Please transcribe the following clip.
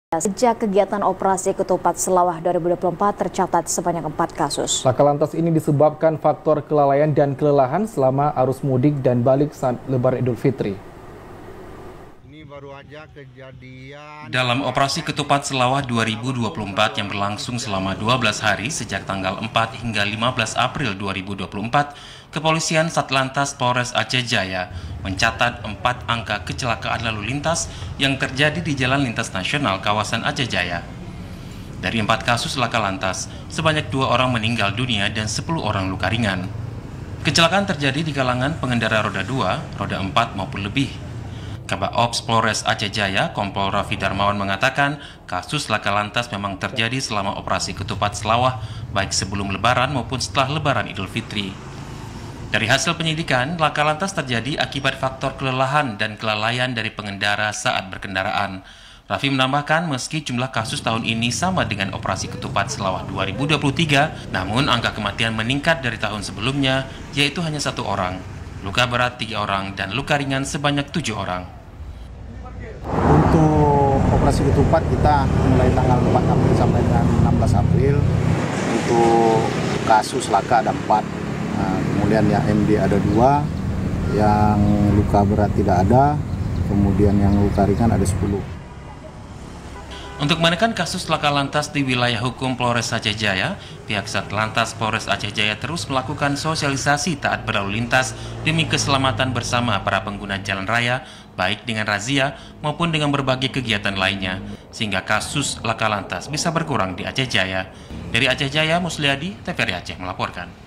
Sejak kegiatan operasi Ketupat Selawah 2024 tercatat sebanyak 4 kasus. Laka lantas ini disebabkan faktor kelalaian dan kelelahan selama arus mudik dan balik saat Lebaran Idul Fitri. Dalam operasi Ketupat Selawah 2024 yang berlangsung selama 12 hari sejak tanggal 4 hingga 15 April 2024, Kepolisian Satlantas Polres Aceh Jaya mencatat 4 angka kecelakaan lalu lintas yang terjadi di Jalan Lintas Nasional kawasan Aceh Jaya. Dari 4 kasus laka lantas, sebanyak 2 orang meninggal dunia dan 10 orang luka ringan. Kecelakaan terjadi di kalangan pengendara roda 2, roda 4 maupun lebih. Kabak Ops Polres Aceh Jaya, Kompol Raffi Darmawan mengatakan kasus laka lantas memang terjadi selama operasi Ketupat Selawah, baik sebelum Lebaran maupun setelah Lebaran Idul Fitri. Dari hasil penyidikan, laka lantas terjadi akibat faktor kelelahan dan kelalaian dari pengendara saat berkendaraan. Raffi menambahkan meski jumlah kasus tahun ini sama dengan operasi Ketupat Selawah 2023, namun angka kematian meningkat dari tahun sebelumnya, yaitu hanya 1 orang. Luka berat 3 orang dan luka ringan sebanyak 7 orang. Untuk operasi Ketupat kita mulai tanggal 4 April sampai dengan 16 April. Untuk kasus laka ada 4. Kemudian yang MD ada 2, yang luka berat tidak ada, kemudian yang luka ringan ada 10. Untuk menekan kasus laka lantas di wilayah hukum Polres Aceh Jaya, pihak Satlantas Polres Aceh Jaya terus melakukan sosialisasi taat berlalu lintas demi keselamatan bersama para pengguna jalan raya, baik dengan razia maupun dengan berbagai kegiatan lainnya, sehingga kasus laka lantas bisa berkurang di Aceh Jaya. Dari Aceh Jaya, Musliadi, TVRI Aceh melaporkan.